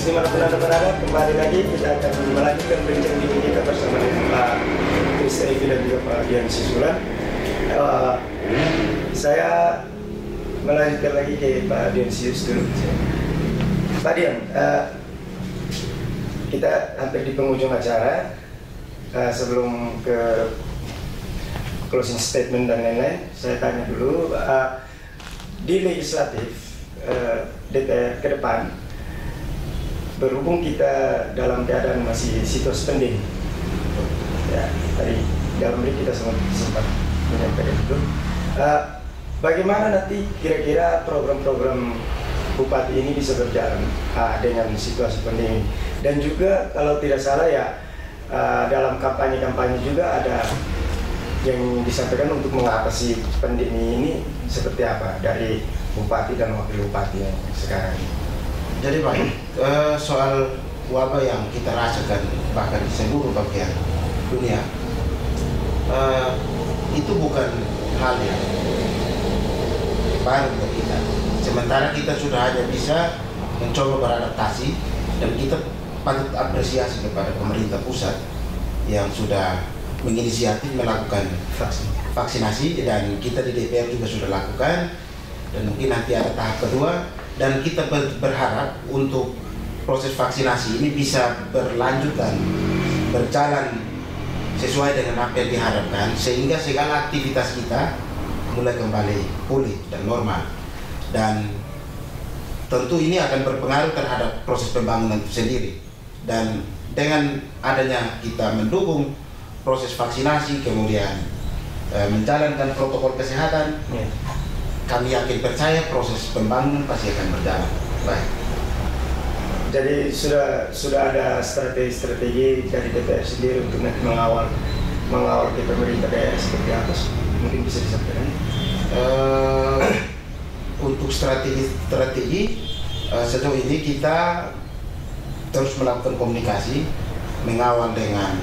dimanapun Anda berada, kembali lagi kita akan melanjutkan bincang-bincang kita bersama dengan Pak Krista Evi dan juga Pak Dian Sisulan. Saya melanjutkan lagi ke Pak Dian Sius dulu. Pak Dian, kita hampir di penghujung acara. Sebelum ke closing statement dan lain-lain, saya tanya dulu, di legislatif DPR ke depan, berhubung kita dalam keadaan masih situasi pandemi, ya tadi dalam ini kita sempat menyampaikan itu, bagaimana nanti kira-kira program-program bupati ini bisa berjalan dengan situasi pandemi, dan juga kalau tidak salah ya dalam kampanye-kampanye juga ada yang disampaikan untuk mengatasi pandemi ini seperti apa dari bupati dan wakil bupati yang sekarang ini. Jadi Pak, soal wabah yang kita rasakan bahkan di seluruh bagian dunia, itu bukan hal yang baru untuk kita. Sementara kita sudah hanya bisa mencoba beradaptasi, dan kita patut apresiasi kepada pemerintah pusat yang sudah menginisiatif melakukan vaksinasi, dan kita di DPR juga sudah lakukan, dan mungkin nanti ada tahap kedua, dan kita berharap untuk proses vaksinasi ini bisa berlanjut dan berjalan sesuai dengan apa yang diharapkan, sehingga segala aktivitas kita mulai kembali pulih dan normal. Dan tentu ini akan berpengaruh terhadap proses pembangunan itu sendiri. Dan dengan adanya kita mendukung proses vaksinasi, kemudian menjalankan protokol kesehatan, kami yakin percaya proses pembangunan pasti akan berjalan baik. Jadi sudah ada strategi dari DPR sendiri untuk nanti mengawal ke pemerintah daerah seperti apa? Mungkin bisa disampaikan. Untuk strategi sejauh ini kita terus melakukan komunikasi, mengawal dengan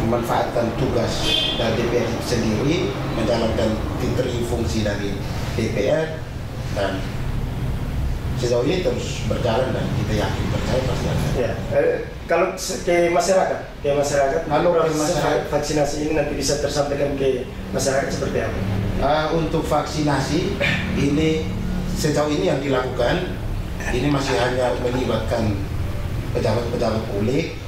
memanfaatkan tugas dari DPR sendiri, menjalankan titri fungsi dari DPR, dan sejauh ini terus berjalan, dan kita yakin percaya pasti akan. Ya, kalau ke masyarakat, kalau masyarakat vaksinasi ini nanti bisa tersampaikan ke masyarakat seperti apa? Untuk vaksinasi ini sejauh ini yang dilakukan ini masih hanya melibatkan pejabat-pejabat publik,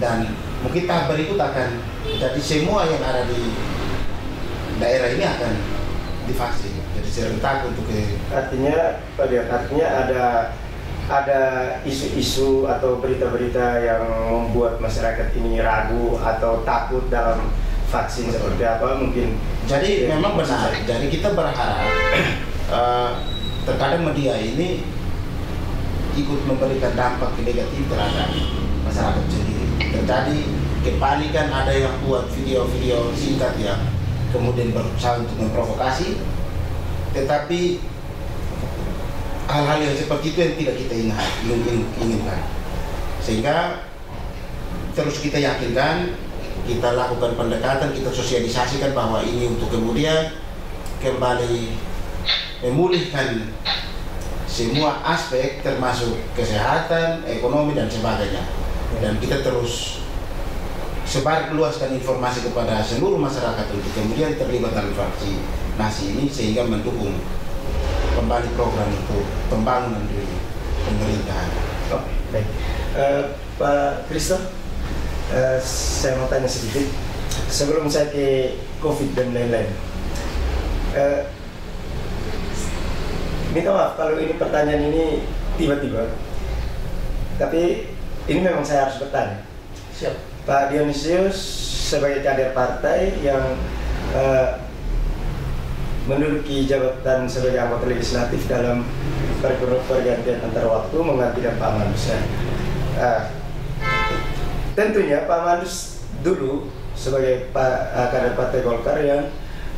dan mungkin tahap berikut akan jadi semua yang ada di daerah ini akan divaksin. Jadi serentak untuk artinya ada isu-isu atau berita-berita yang membuat masyarakat ini ragu atau takut dalam vaksin. Betul. Seperti apa mungkin. Jadi memang benar. Jadi kita berharap terkadang media ini ikut memberikan dampak negatif terhadap masyarakat sendiri. Terjadi kepanikan, ada yang buat video-video singkat yang kemudian berusaha untuk memprovokasi, tetapi hal-hal yang seperti itu yang tidak kita inginkan. Sehingga terus kita yakinkan, kita lakukan pendekatan, kita sosialisasikan bahwa ini untuk kemudian kembali memulihkan semua aspek termasuk kesehatan, ekonomi, dan sebagainya. Dan kita terus luaskan informasi kepada seluruh masyarakat untuk kemudian terlibat dalam vaksinasi ini, sehingga mendukung kembali program untuk pembangunan di pemerintahan. Oke, baik. Pak Krista, saya mau tanya sedikit sebelum saya ke COVID dan lain-lain. Minta maaf kalau ini pertanyaan ini tiba-tiba, tapi ini memang saya harus bertanya. Siap. Pak Dionysius sebagai kader partai yang menduduki jabatan sebagai anggota legislatif dalam pergantian antar waktu menggantikan Pak Manus. Tentunya Pak Manus dulu sebagai kader Partai Golkar yang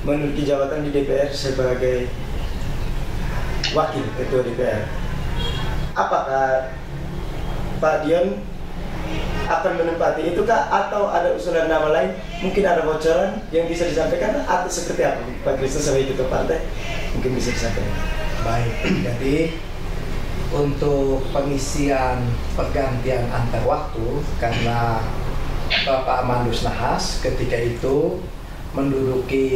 menduduki jabatan di DPR sebagai wakil ketua DPR. Apakah Pak Dion akan menempati itu kah, atau ada usulan nama lain? Mungkin ada bocoran yang bisa disampaikan, atau seperti apa Pak Krista sebagai ketua partai? Mungkin bisa disampaikan. Baik, jadi untuk pengisian pergantian antar waktu, karena Bapak Amandus Nahas ketika itu menduduki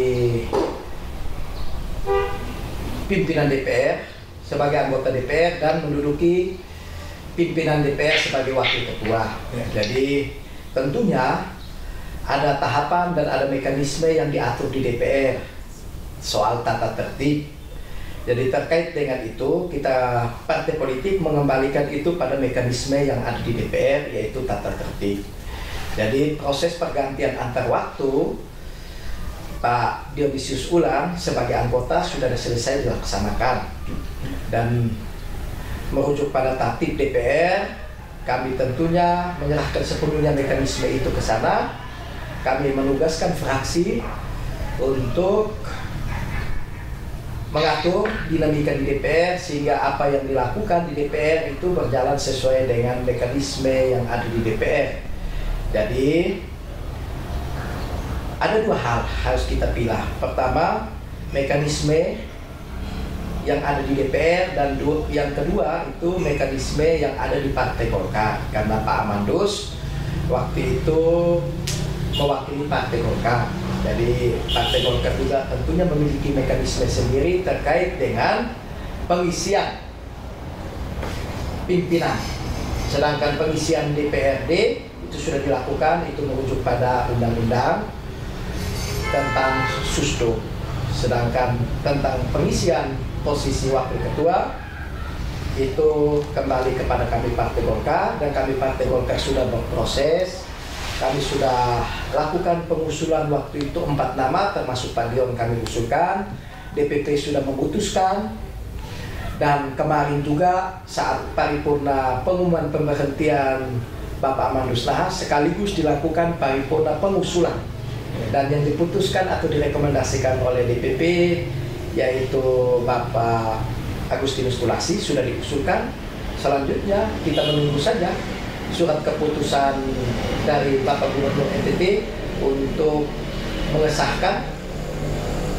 pimpinan DPR sebagai anggota DPR dan menduduki pimpinan DPR sebagai wakil ketua. Jadi tentunya ada tahapan dan ada mekanisme yang diatur di DPR soal tata tertib. Jadi terkait dengan itu, kita partai politik mengembalikan itu pada mekanisme yang ada di DPR, yaitu tata tertib. Jadi proses pergantian antar waktu Pak Dionysius Ulang sebagai anggota sudah selesai dilaksanakan, dan merujuk pada tatip DPR, kami tentunya menyerahkan sepenuhnya mekanisme itu ke sana. Kami menugaskan fraksi untuk mengatur dinamika di DPR sehingga apa yang dilakukan di DPR itu berjalan sesuai dengan mekanisme yang ada di DPR. Jadi ada dua hal harus kita pilih. Pertama, mekanisme yang ada di DPR, dan yang kedua itu mekanisme yang ada di Partai Golkar, karena Pak Amandus waktu itu mewakili Partai Golkar. Jadi Partai Golkar juga tentunya memiliki mekanisme sendiri terkait dengan pengisian pimpinan. Sedangkan pengisian DPRD itu sudah dilakukan, itu merujuk pada undang-undang tentang Susdo. Sedangkan tentang pengisian posisi wakil ketua itu kembali kepada kami Partai Golkar, dan kami Partai Golkar sudah berproses. Kami sudah lakukan pengusulan waktu itu 4 nama, termasuk Pak Dion kami usulkan. DPP sudah memutuskan, dan kemarin juga saat paripurna pengumuman pemberhentian Bapak Amandus Nahas sekaligus dilakukan paripurna pengusulan, dan yang diputuskan atau direkomendasikan oleh DPP yaitu Bapak Agustinus Tulasi sudah diusulkan. Selanjutnya kita menunggu saja surat keputusan dari Bapak Gubernur NTT untuk mengesahkan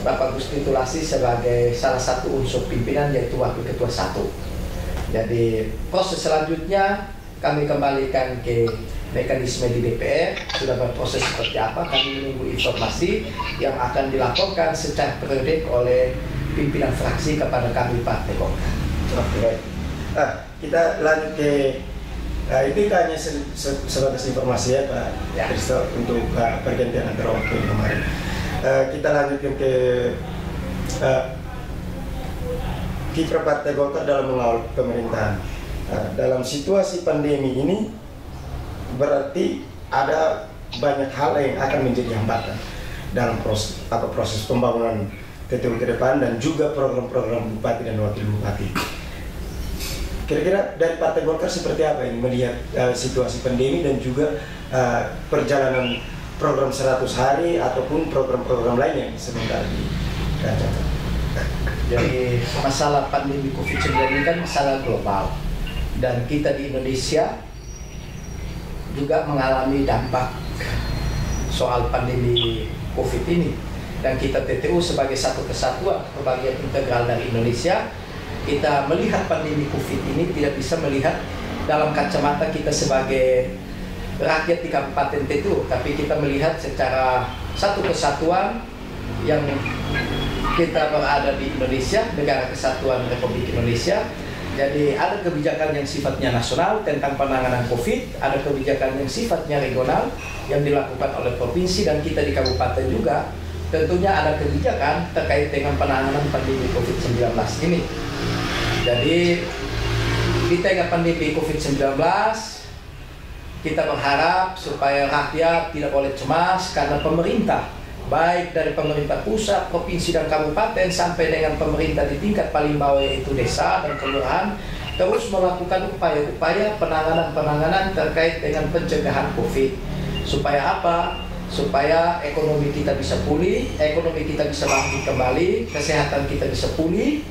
Bapak Agustinus Tulasi sebagai salah satu unsur pimpinan, yaitu Wakil Ketua 1. Jadi proses selanjutnya kami kembalikan ke mekanisme di DPR, sudah berproses seperti apa, kami menunggu informasi yang akan dilaporkan secara periodik oleh pimpinan fraksi kepada kami Partai Golkar. Oke, kita lanjut ke itu hanya sebatas informasi ya Pak Christo untuk pergantian antar waktu kemarin. Kita lanjutkan ke kiprah Partai Golkar dalam mengawal pemerintahan. Dalam situasi pandemi ini berarti ada banyak hal yang akan menjadi hambatan dalam proses pembangunan TTU ke depan, dan juga program-program bupati dan wakil bupati. Kira-kira dari Partai Golkar seperti apa ini melihat situasi pandemi dan juga perjalanan program 100 hari ataupun program-program lain yang sebentar dirancangkan? Jadi masalah pandemi COVID-19 ini kan masalah global, dan kita di Indonesia juga mengalami dampak soal pandemi COVID ini, dan kita TTU sebagai satu kesatuan bagian integral dari Indonesia, kita melihat pandemi COVID ini tidak bisa melihat dalam kacamata kita sebagai rakyat di Kabupaten TTU, tapi kita melihat secara satu kesatuan yang kita berada di Indonesia, negara kesatuan Republik Indonesia. Jadi ada kebijakan yang sifatnya nasional tentang penanganan COVID, ada kebijakan yang sifatnya regional yang dilakukan oleh provinsi, dan kita di kabupaten juga tentunya ada kebijakan terkait dengan penanganan pandemi COVID-19 ini. Jadi di tengah pandemi COVID-19 kita berharap supaya rakyat tidak boleh cemas, karena pemerintah, baik dari pemerintah pusat, provinsi dan kabupaten sampai dengan pemerintah di tingkat paling bawah yaitu desa dan kelurahan, terus melakukan upaya-upaya penanganan terkait dengan pencegahan COVID. Supaya apa? Supaya ekonomi kita bisa pulih, ekonomi kita bisa bangkit kembali, kesehatan kita bisa pulih,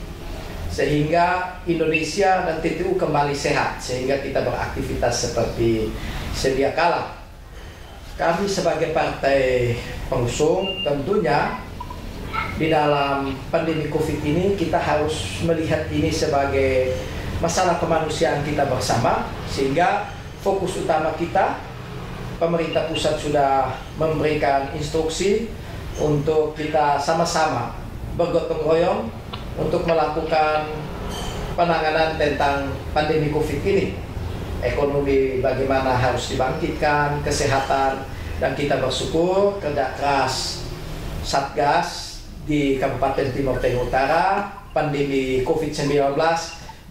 sehingga Indonesia dan TTU kembali sehat, sehingga kita beraktivitas seperti sedia kala. Kami sebagai partai pengusung tentunya di dalam pandemi COVID ini kita harus melihat ini sebagai masalah kemanusiaan kita bersama, sehingga fokus utama kita, pemerintah pusat sudah memberikan instruksi untuk kita sama-sama bergotong royong untuk melakukan penanganan tentang pandemi COVID ini. Ekonomi bagaimana harus dibangkitkan, kesehatan, dan kita bersyukur kerja keras Satgas di Kabupaten Timur Tengah Utara, pandemi COVID-19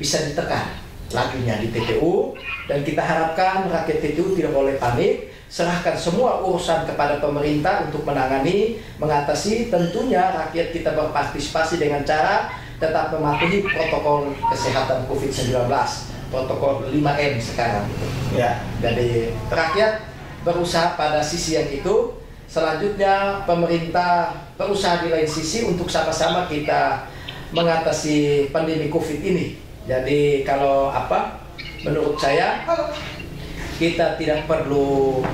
bisa ditekan lajunya di TTU, dan kita harapkan rakyat TTU tidak boleh panik, serahkan semua urusan kepada pemerintah untuk menangani, mengatasi. Tentunya rakyat kita berpartisipasi dengan cara tetap mematuhi protokol kesehatan COVID-19, protokol 5M sekarang. Ya. Jadi rakyat berusaha pada sisi yang itu. Selanjutnya pemerintah berusaha di lain sisi untuk sama-sama kita mengatasi pandemi COVID ini. Jadi kalau menurut saya kita tidak perlu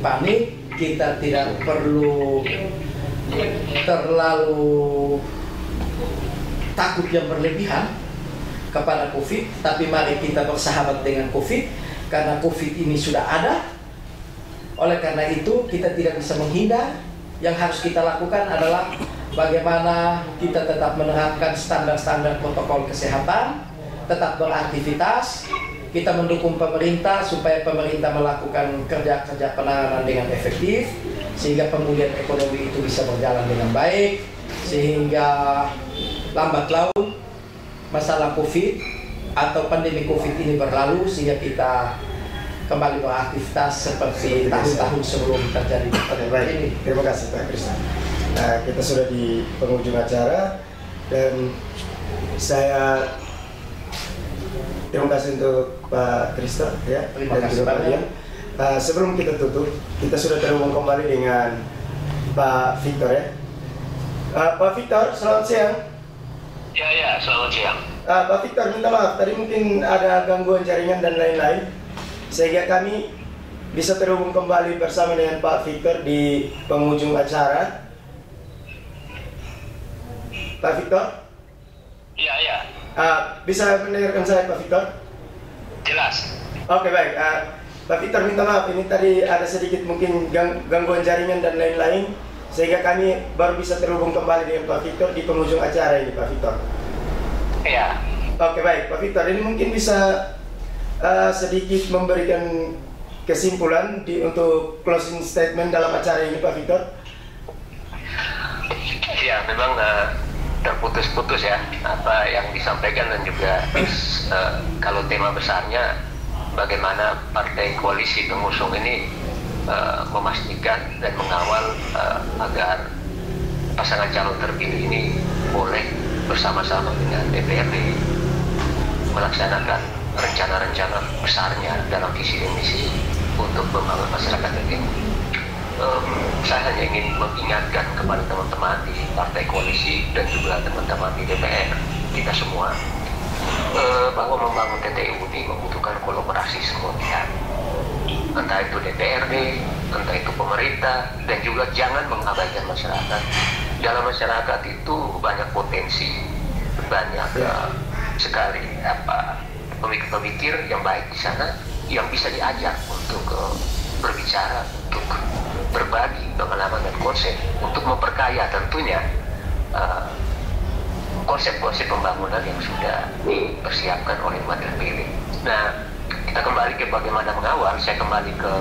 panik, kita tidak perlu terlalu takut yang berlebihan kepada COVID, tapi mari kita bersahabat dengan COVID, karena COVID ini sudah ada. Oleh karena itu kita tidak bisa menghindar. Yang harus kita lakukan adalah bagaimana kita tetap menerapkan standar-standar protokol kesehatan, tetap beraktivitas. Kita mendukung pemerintah supaya pemerintah melakukan kerja-kerja penanganan dengan efektif, sehingga pemulihan ekonomi itu bisa berjalan dengan baik, sehingga lambat laun masalah COVID atau pandemi COVID ini berlalu, sehingga kita kembali beraktivitas seperti tahun-tahun sebelum terjadi pandemi ini. Terima kasih Pak Krisna. Nah, kita sudah di penghujung acara, dan saya terima kasih untuk Pak Krista ya. Terima kasih Pak banyak. Sebelum kita tutup, kita sudah terhubung kembali dengan Pak Victor ya. Pak Victor, selamat siang. Ya, selamat siang. Pak Victor, minta maaf, tadi mungkin ada gangguan jaringan dan lain-lain, sehingga kami bisa terhubung kembali bersama dengan Pak Victor di penghujung acara. Pak Victor? Ya. Bisa mendengarkan saya Pak Victor? Jelas. Oke, baik. Pak Victor, minta maaf, ini tadi ada sedikit mungkin gangguan jaringan dan lain-lain, sehingga kami baru bisa terhubung kembali dengan Pak Victor di penghujung acara ini, Pak Victor. Ya. Oke, baik Pak Victor, ini mungkin bisa sedikit memberikan kesimpulan untuk closing statement dalam acara ini, Pak Victor. Ya, memang terputus-putus ya apa yang disampaikan, dan juga kalau tema besarnya bagaimana partai koalisi pengusung ini memastikan dan mengawal agar pasangan calon terpilih ini boleh bersama-sama dengan DPRD melaksanakan rencana-rencana besarnya dalam visi dan misi untuk membangun masyarakat yang saya hanya ingin mengingatkan kepada teman-teman di partai koalisi dan juga teman-teman di DPR kita semua bahwa membangun TTU ini membutuhkan kolaborasi semua pihak, entah itu DPRD, entah itu pemerintah, dan juga jangan mengabaikan masyarakat. Dalam masyarakat itu banyak potensi, banyak sekali pemikir-pemikir yang baik di sana yang bisa diajak untuk berbicara, untuk berbagi pengalaman dan konsep, untuk memperkaya tentunya konsep-konsep pembangunan yang sudah dipersiapkan oleh umat terpilih. Nah, kita kembali ke bagaimana mengawal. Saya kembali ke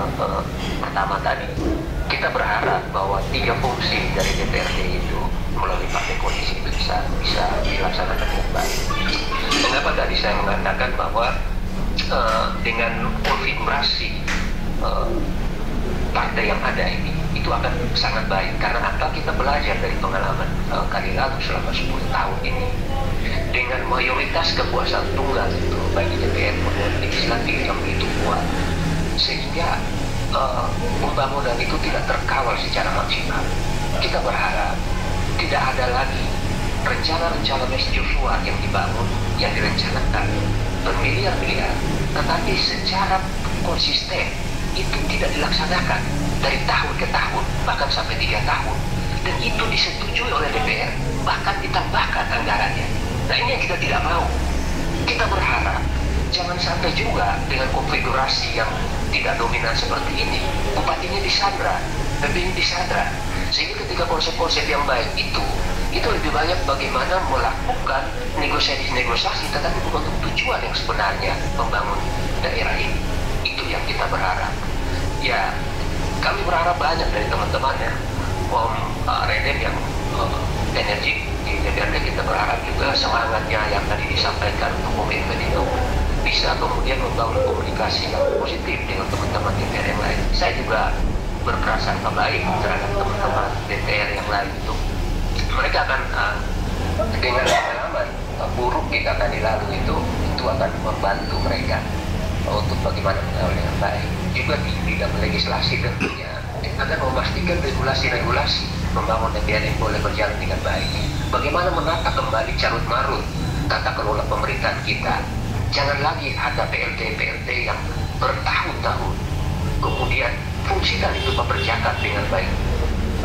pertama tadi, kita berharap bahwa 3 fungsi dari DPRD itu melalui partai koalisi itu bisa dilaksanakan dengan baik. Mengapa tadi saya mengatakan bahwa dengan konfigurasi partai yang ada ini itu akan sangat baik, karena apa, kita belajar dari pengalaman kali lalu selama 10 tahun ini dengan mayoritas kekuasaan tunggal itu baik di DPR maupun legislatif yang begitu kuat, sehingga pembangunan itu tidak terkawal secara maksimal. Kita berharap tidak ada lagi rencana-rencana mercusuar yang dibangun, yang direncanakan bermiliar-miliar, tetapi secara konsisten itu tidak dilaksanakan dari tahun ke tahun, bahkan sampai 3 tahun, dan itu disetujui oleh DPR, bahkan ditambahkan anggarannya. Nah ini yang kita tidak mau. Kita berharap jangan sampai juga dengan konfigurasi yang tidak dominan seperti ini, bupatinya disandra, lebih disandra. Sehingga ketika konsep-konsep yang baik itu lebih banyak bagaimana melakukan negosiasi-negosiasi, tetapi bukan untuk tujuan yang sebenarnya membangun daerah ini. Itu yang kita berharap. Ya, kami berharap banyak dari teman-teman ya, Om Reden yang energi di DPRD. Kita berharap juga semangatnya yang tadi disampaikan untuk komitmen itu bisa kemudian membangun komunikasi yang positif dengan teman-teman DPR yang lain. Saya juga berprasangka baik terhadap teman-teman DPR yang lain itu. Mereka akan dengan pengalaman buruk kita tadi lalu itu akan membantu mereka untuk bagaimana mengatur dengan baik. Juga di bidang legislasi tentunya akan memastikan regulasi-regulasi membangun DPR yang boleh berjalan dengan baik. Bagaimana menata kembali carut marut tata kelola pemerintahan kita. Jangan lagi ada PLT yang bertahun-tahun. Kemudian fungsikan itu pekerjakan dengan baik,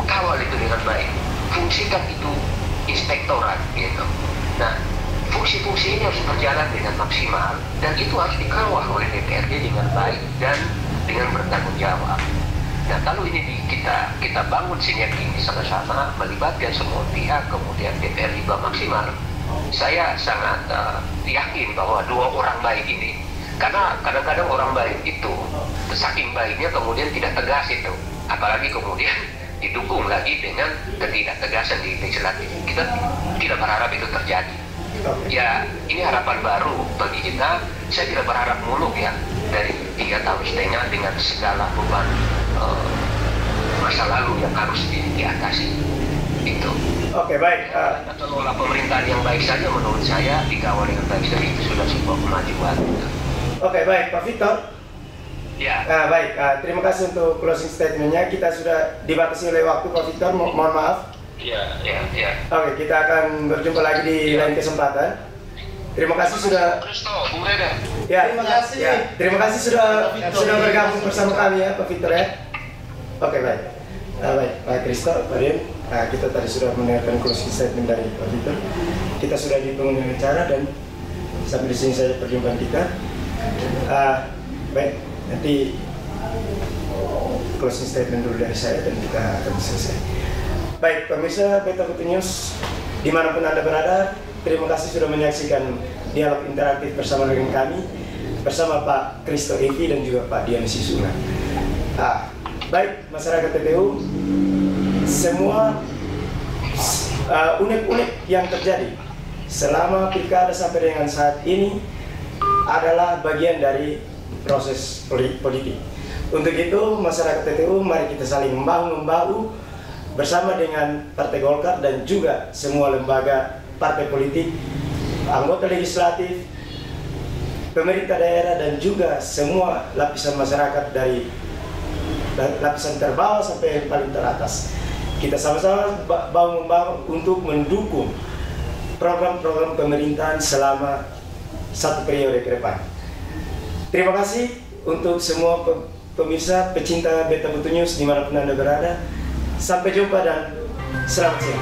kawal itu dengan baik, fungsikan itu inspektorat gitu. Nah, fungsi-fungsi ini harus berjalan dengan maksimal dan itu harus dikawal oleh DPRD dengan baik dan dengan bertanggung jawab. Nah, kalau ini kita bangun sinergi ini sama-sama, melibatkan semua pihak, kemudian DPR juga maksimal, saya sangat yakin bahwa dua orang baik ini, karena kadang-kadang orang baik itu saking baiknya kemudian tidak tegas itu, apalagi kemudian didukung lagi dengan ketidaktegasan di legislatif. Kita tidak berharap itu terjadi. Ya, ini harapan baru bagi kita. Saya tidak berharap muluk ya dari 3,5 tahun dengan segala beban masa lalu yang harus diatasi. Itu. Oke, baik. Kelola pemerintahan yang baik saja menurut saya dikawal dengan baik saja itu sudah sebuah kemajuan. Oke, baik, Pak Victor. Ya. Baik, terima kasih untuk closing statementnya. Kita sudah dibatasi oleh waktu, Pak Victor. Mohon maaf. Ya. Oke, kita akan berjumpa lagi di lain kesempatan. Terima kasih sudah. Ya, Terima kasih. Ya, terima kasih sudah bergabung bersama kami ya, Pak Victor ya. Oke, baik. Baik, Pak Kristo, Pak Rian, kita tadi sudah mendengarkan closing statement dari Pak Victor. Kita sudah di penghujung acara dan sampai di sini saja perjumpaan kita. Baik, nanti closing statement dulu dari saya dan kita akan selesai. Baik, pemirsa Beta Putih News, dimanapun Anda berada, terima kasih sudah menyaksikan dialog interaktif bersama dengan kami, bersama Pak Kristo Evi dan juga Pak Dian Sisula. Baik, masyarakat TPU, semua unek-unek yang terjadi selama pilkada sampai dengan saat ini adalah bagian dari proses politik. Untuk itu, masyarakat TPU, mari kita saling membahu bersama dengan Partai Golkar dan juga semua lembaga partai politik, anggota legislatif, pemerintah daerah dan juga semua lapisan masyarakat dari lapisan terbawah sampai yang paling teratas. Kita sama-sama bahu-membahu untuk mendukung program-program pemerintahan selama 1 periode ke depan. Terima kasih untuk semua pemirsa pecinta Beta Putih News dimanapun Anda berada. Sampai jumpa dan selamat siang.